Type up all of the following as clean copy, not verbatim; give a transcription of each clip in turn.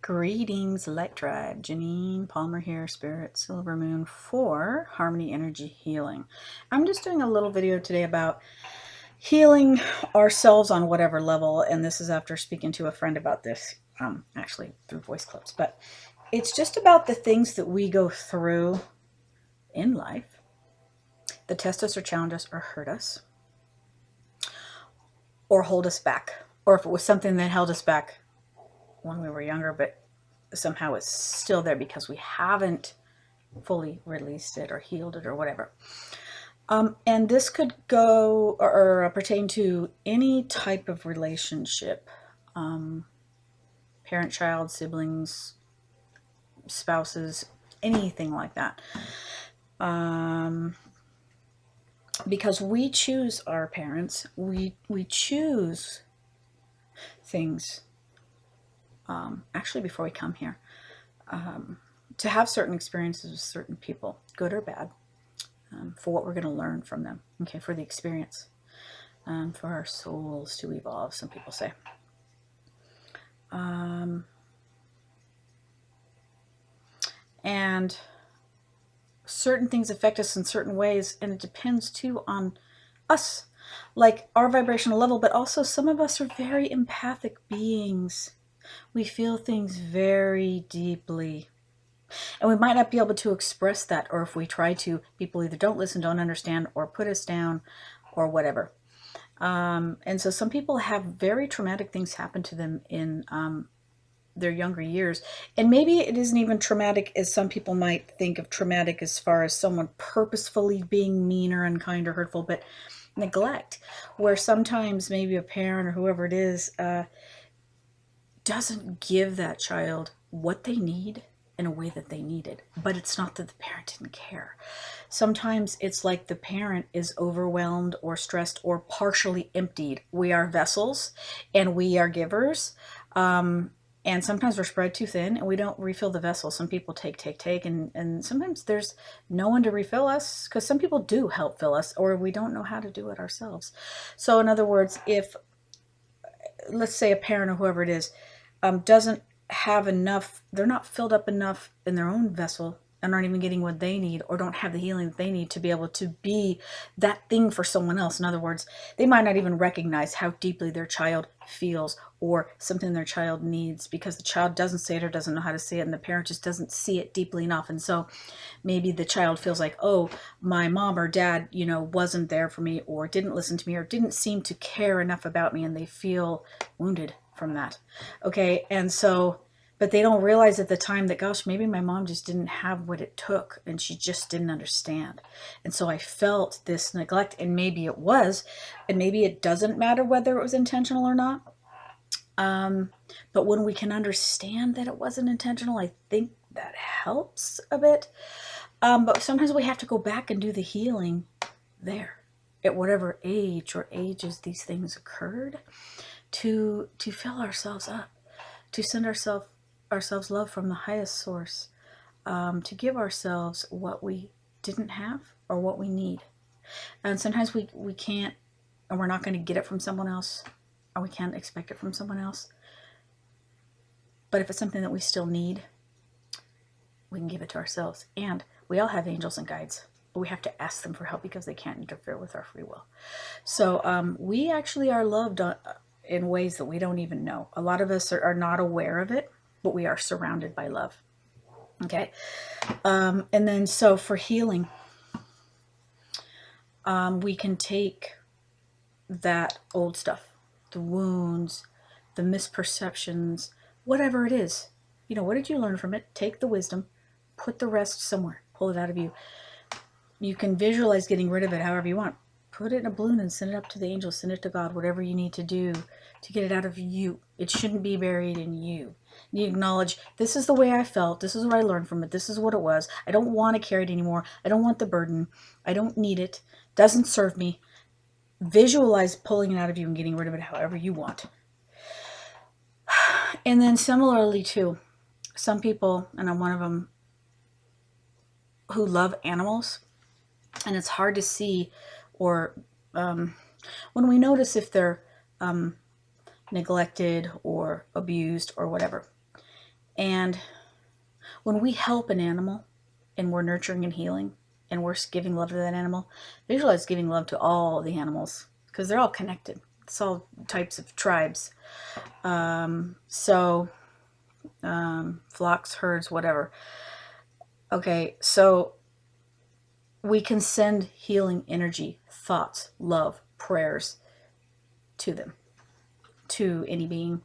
Greetings, Electra. Janine Palmer here, Spirit Silver Moon for Harmony Energy Healing. I'm just doing a little video today about healing ourselves on whatever level, and this is after speaking to a friend about this, actually through voice clips, but it's just about the things that we go through in life that test us or challenge us or hurt us or hold us back, or if it was something that held us back when we were younger, but somehow it's still there because we haven't fully released it or healed it or whatever. And this could go or pertain to any type of relationship, parent, child, siblings, spouses, anything like that. Because we choose our parents, we choose things. Actually, before we come here, to have certain experiences with certain people, good or bad, for what we're going to learn from them, okay, for the experience, for our souls to evolve, some people say. And certain things affect us in certain ways, and it depends too on us, like our vibrational level, but also some of us are very empathic beings. We feel things very deeply, and we might not be able to express that, or if we try to, people either don't listen, don't understand, or put us down, or whatever. And so some people have very traumatic things happen to them in their younger years, and maybe it isn't even traumatic as some people might think of traumatic as far as someone purposefully being mean or unkind or hurtful, but neglect, where sometimes maybe a parent or whoever it is doesn't give that child what they need in a way that they needed. But it's not that the parent didn't care. Sometimes it's like the parent is overwhelmed or stressed or partially emptied. We are vessels and we are givers. And sometimes we're spread too thin and we don't refill the vessel. Some people take, and sometimes there's no one to refill us, because some people do help fill us, or we don't know how to do it ourselves. So in other words, if, let's say, a parent or whoever it is, doesn't have enough, they're not filled up enough in their own vessel and aren't even getting what they need, or don't have the healing that they need to be able to be that thing for someone else. In other words, they might not even recognize how deeply their child feels or something their child needs, because the child doesn't say it or doesn't know how to say it, and the parent just doesn't see it deeply enough. And so maybe the child feels like, oh, my mom or dad, wasn't there for me, or didn't listen to me, or didn't seem to care enough about me, and they feel wounded from that. Okay, and so, but they don't realize at the time that, gosh, maybe my mom just didn't have what it took and she just didn't understand. And so I felt this neglect, and maybe it was, and maybe it doesn't matter whether it was intentional or not. But when we can understand that it wasn't intentional, I think that helps a bit. But sometimes we have to go back and do the healing there at whatever age or ages these things occurred, to fill ourselves up, to send ourselves love from the highest source, to give ourselves what we didn't have or what we need. And sometimes we can't, and we're not going to get it from someone else, or we can't expect it from someone else. But if it's something that we still need, we can give it to ourselves. And we all have angels and guides, but we have to ask them for help because they can't interfere with our free will. So we actually are loved in ways that we don't even know. A lot of us are not aware of it, but we are surrounded by love. Okay. And then, so for healing, we can take that old stuff, the wounds, the misperceptions, whatever it is. What did you learn from it? Take the wisdom, put the rest somewhere, pull it out of you. You can visualize getting rid of it however you want. Put it in a balloon and send it up to the angels, send it to God, whatever you need to do to get it out of you. It shouldn't be buried in you. You acknowledge, this is the way I felt, this is what I learned from it, this is what it was. I don't want to carry it anymore. I don't want the burden. I don't need it. Doesn't serve me. Visualize pulling it out of you and getting rid of it however you want. And then similarly too, some people, and I'm one of them, who love animals, and it's hard to see, or when we notice if they're neglected or abused or whatever. And when we help an animal and we're nurturing and healing and we're giving love to that animal, visualize giving love to all the animals because they're all connected. It's all types of tribes. Flocks, herds, whatever. Okay, so we can send healing energy, thoughts, love, prayers to them, to any being.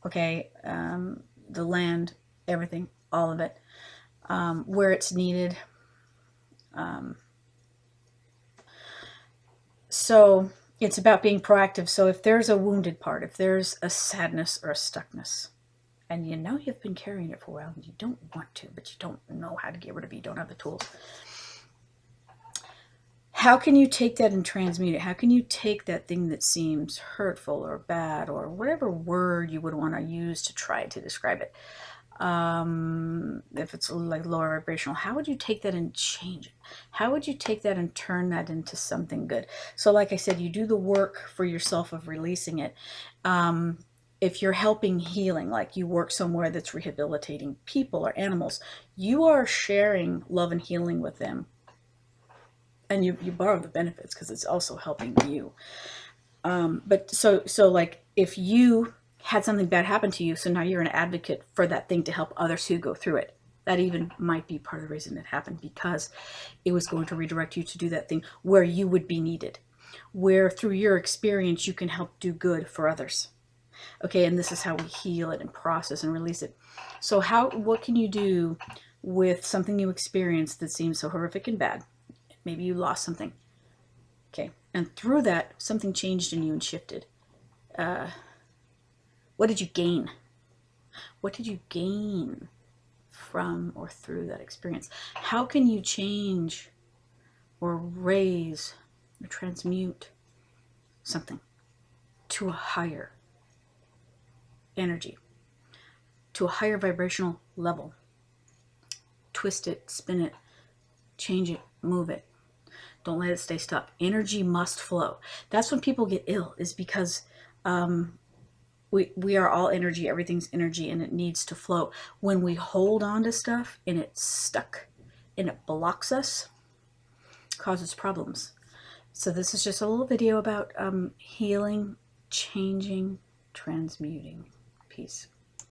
Okay, the land, everything, all of it, where it's needed. So it's about being proactive. So if there's a wounded part, if there's a sadness or a stuckness, and you know you've been carrying it for a while and you don't want to, but you don't know how to get rid of it, you don't have the tools. How can you take that and transmute it? How can you take that thing that seems hurtful or bad or whatever word you would want to use to try to describe it? If it's like lower vibrational, how would you take that and change it? How would you take that and turn that into something good? So like I said, you do the work for yourself of releasing it. If you're helping healing, like you work somewhere that's rehabilitating people or animals, you are sharing love and healing with them. And you borrow the benefits because it's also helping you. But so like if you had something bad happen to you, so now you're an advocate for that thing to help others who go through it. That even might be part of the reason it happened, because it was going to redirect you to do that thing where you would be needed, where through your experience you can help do good for others. Okay, and this is how we heal it and process and release it. So what can you do with something you experienced that seems so horrific and bad? Maybe you lost something. Okay, and through that, something changed in you and shifted. What did you gain? What did you gain from or through that experience? How can you change or raise or transmute something to a higher energy, to a higher vibrational level? Twist it, spin it, change it, move it. Don't let it stay stuck. Energy must flow. That's when people get ill, is because we are all energy. Everything's energy, and it needs to flow. When we hold on to stuff and it's stuck and it blocks us, it causes problems. So this is just a little video about healing, changing, transmuting. Peace.